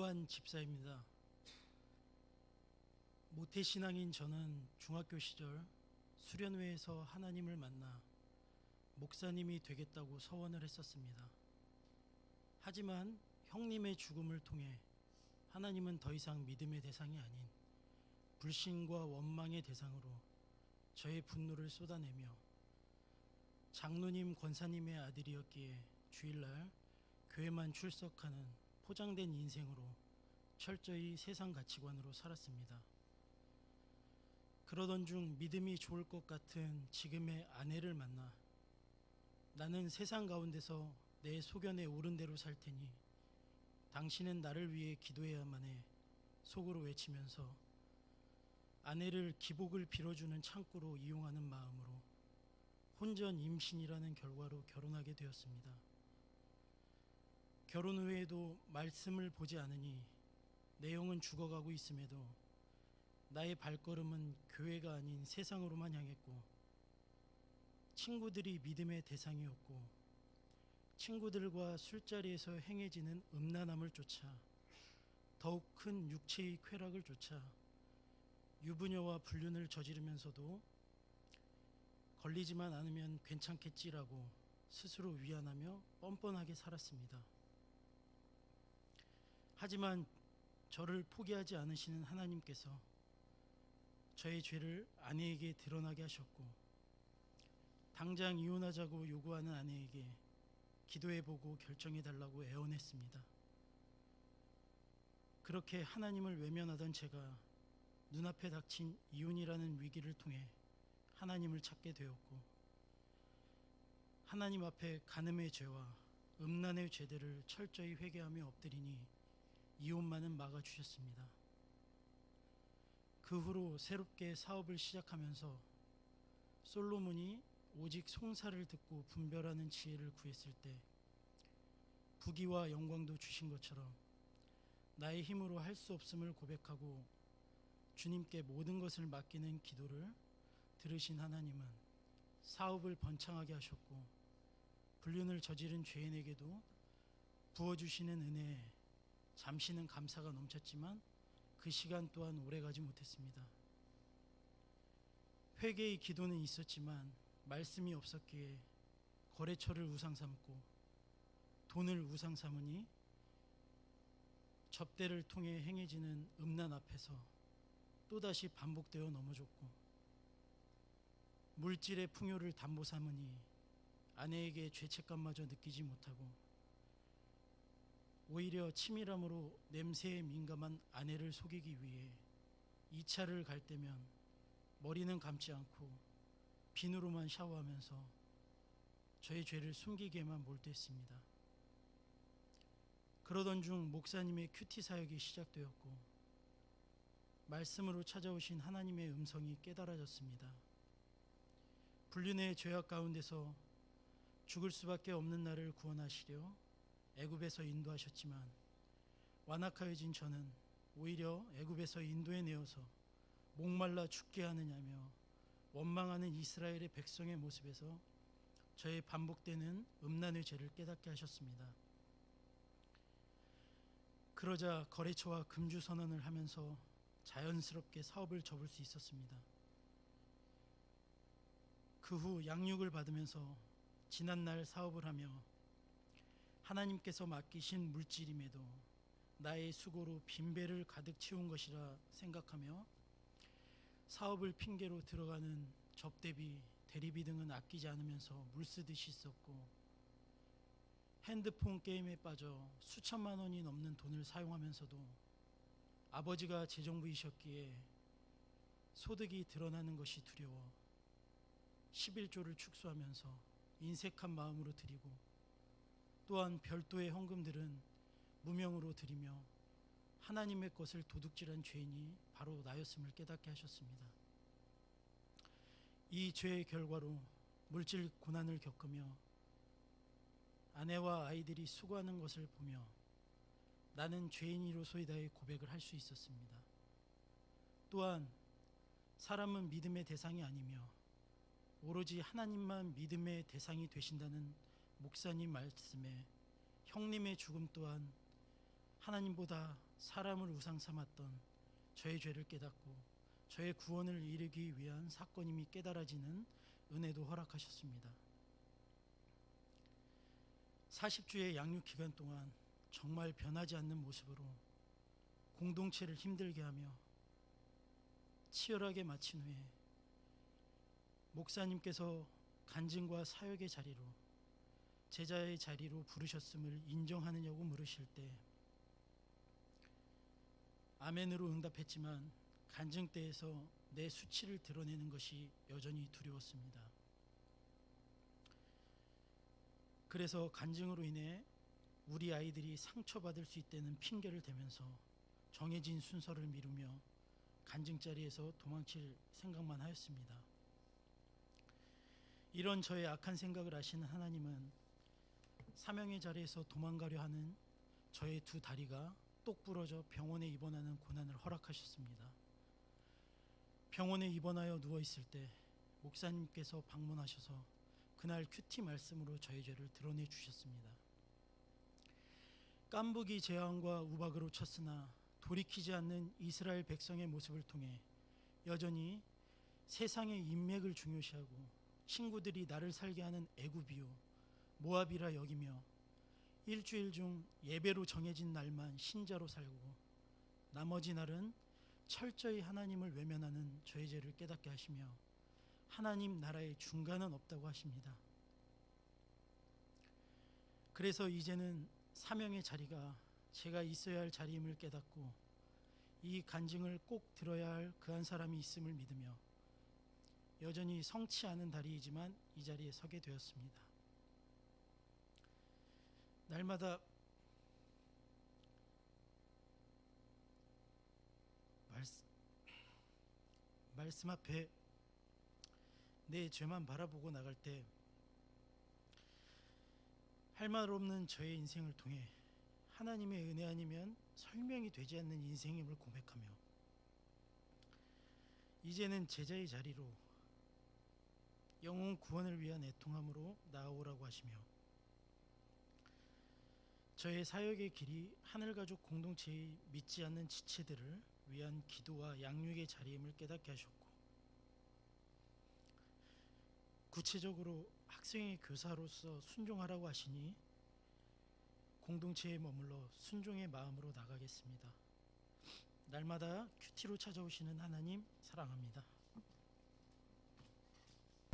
이수환 집사입니다. 모태신앙인 저는 중학교 시절 수련회에서 하나님을 만나 목사님이 되겠다고 서원을 했었습니다. 하지만 형님의 죽음을 통해 하나님은 더 이상 믿음의 대상이 아닌 불신과 원망의 대상으로 저의 분노를 쏟아내며 장로님 권사님의 아들이었기에 주일날 교회만 출석하는 포장된 인생으로 철저히 세상 가치관으로 살았습니다. 그러던 중 믿음이 좋을 것 같은 지금의 아내를 만나 나는 세상 가운데서 내 소견에 옳은 대로 살 테니 당신은 나를 위해 기도해야만 해 속으로 외치면서 아내를 기복을 빌어주는 창구로 이용하는 마음으로 혼전 임신이라는 결과로 결혼하게 되었습니다. 결혼 후에도 말씀을 보지 않으니 내용은 죽어가고 있음에도 나의 발걸음은 교회가 아닌 세상으로만 향했고 친구들이 믿음의 대상이었고 친구들과 술자리에서 행해지는 음란함을 쫓아 더욱 큰 육체의 쾌락을 쫓아 유부녀와 불륜을 저지르면서도 걸리지만 않으면 괜찮겠지라고 스스로 위안하며 뻔뻔하게 살았습니다. 하지만 저를 포기하지 않으시는 하나님께서 저의 죄를 아내에게 드러나게 하셨고 당장 이혼하자고 요구하는 아내에게 기도해보고 결정해달라고 애원했습니다. 그렇게 하나님을 외면하던 제가 눈앞에 닥친 이혼이라는 위기를 통해 하나님을 찾게 되었고 하나님 앞에 간음의 죄와 음란의 죄들을 철저히 회개하며 엎드리니 이혼만은 막아주셨습니다. 그 후로 새롭게 사업을 시작하면서 솔로몬이 오직 송사를 듣고 분별하는 지혜를 구했을 때 부귀와 영광도 주신 것처럼 나의 힘으로 할 수 없음을 고백하고 주님께 모든 것을 맡기는 기도를 들으신 하나님은 사업을 번창하게 하셨고 불륜을 저지른 죄인에게도 부어주시는 은혜에 잠시는 감사가 넘쳤지만 그 시간 또한 오래가지 못했습니다. 회개의 기도는 있었지만 말씀이 없었기에 거래처를 우상 삼고 돈을 우상 삼으니 접대를 통해 행해지는 음란 앞에서 또다시 반복되어 넘어졌고 물질의 풍요를 담보 삼으니 아내에게 죄책감마저 느끼지 못하고 오히려 치밀함으로 냄새에 민감한 아내를 속이기 위해 2차를 갈 때면 머리는 감지 않고 비누로만 샤워하면서 저의 죄를 숨기게만 몰두했습니다. 그러던 중 목사님의 큐티 사역이 시작되었고 말씀으로 찾아오신 하나님의 음성이 깨달아졌습니다. 불륜의 죄악 가운데서 죽을 수밖에 없는 나를 구원하시려 애굽에서 인도하셨지만 완악하여진 저는 오히려 애굽에서 인도해내어서 목말라 죽게 하느냐며 원망하는 이스라엘의 백성의 모습에서 저의 반복되는 음란의 죄를 깨닫게 하셨습니다. 그러자 거래처와 금주 선언을 하면서 자연스럽게 사업을 접을 수 있었습니다. 그 후 양육을 받으면서 지난날 사업을 하며 하나님께서 맡기신 물질임에도 나의 수고로 빈배를 가득 채운 것이라 생각하며 사업을 핑계로 들어가는 접대비, 대리비 등은 아끼지 않으면서 물쓰듯이 썼고 핸드폰 게임에 빠져 수천만 원이 넘는 돈을 사용하면서도 아버지가 재정부이셨기에 소득이 드러나는 것이 두려워 11조를 축소하면서 인색한 마음으로 드리고 또한 별도의 헌금들은 무명으로 드리며 하나님의 것을 도둑질한 죄인이 바로 나였음을 깨닫게 하셨습니다. 이 죄의 결과로 물질 고난을 겪으며 아내와 아이들이 수고하는 것을 보며 나는 죄인이로소이다의 고백을 할 수 있었습니다. 또한 사람은 믿음의 대상이 아니며 오로지 하나님만 믿음의 대상이 되신다는 목사님 말씀에 형님의 죽음 또한 하나님보다 사람을 우상 삼았던 저의 죄를 깨닫고 저의 구원을 이루기 위한 사건임이 깨달아지는 은혜도 허락하셨습니다. 40주의 양육 기간 동안 정말 변하지 않는 모습으로 공동체를 힘들게 하며 치열하게 마친 후에 목사님께서 간증과 사역의 자리로, 제자의 자리로 부르셨음을 인정하느냐고 물으실 때 아멘으로 응답했지만 간증 때에서 내 수치를 드러내는 것이 여전히 두려웠습니다. 그래서 간증으로 인해 우리 아이들이 상처받을 수 있다는 핑계를 대면서 정해진 순서를 미루며 간증 자리에서 도망칠 생각만 하였습니다. 이런 저의 악한 생각을 아시는 하나님은 사명의 자리에서 도망가려 하는 저의 두 다리가 똑 부러져 병원에 입원하는 고난을 허락하셨습니다. 병원에 입원하여 누워있을 때 목사님께서 방문하셔서 그날 큐티 말씀으로 저의 죄를 드러내 주셨습니다. 깐부기 재앙과 우박으로 쳤으나 돌이키지 않는 이스라엘 백성의 모습을 통해 여전히 세상의 인맥을 중요시하고 친구들이 나를 살게 하는 애굽이요 모압이라 여기며 일주일 중 예배로 정해진 날만 신자로 살고 나머지 날은 철저히 하나님을 외면하는 저의 죄를 깨닫게 하시며 하나님 나라의 중간은 없다고 하십니다. 그래서 이제는 사명의 자리가 제가 있어야 할 자리임을 깨닫고 이 간증을 꼭 들어야 할 그 한 사람이 있음을 믿으며 여전히 성치 않은 다리이지만 이 자리에 서게 되었습니다. 날마다 말씀 앞에 내 죄만 바라보고 나갈 때 할 말 없는 저의 인생을 통해 하나님의 은혜 아니면 설명이 되지 않는 인생임을 고백하며 이제는 제자의 자리로 영혼 구원을 위한 애통함으로 나아오라고 하시며 저의 사역의 길이 하늘가족 공동체의 믿지 않는 지체들을 위한 기도와 양육의 자리임을 깨닫게 하셨고 구체적으로 학생의 교사로서 순종하라고 하시니 공동체에 머물러 순종의 마음으로 나가겠습니다. 날마다 큐티로 찾아오시는 하나님 사랑합니다.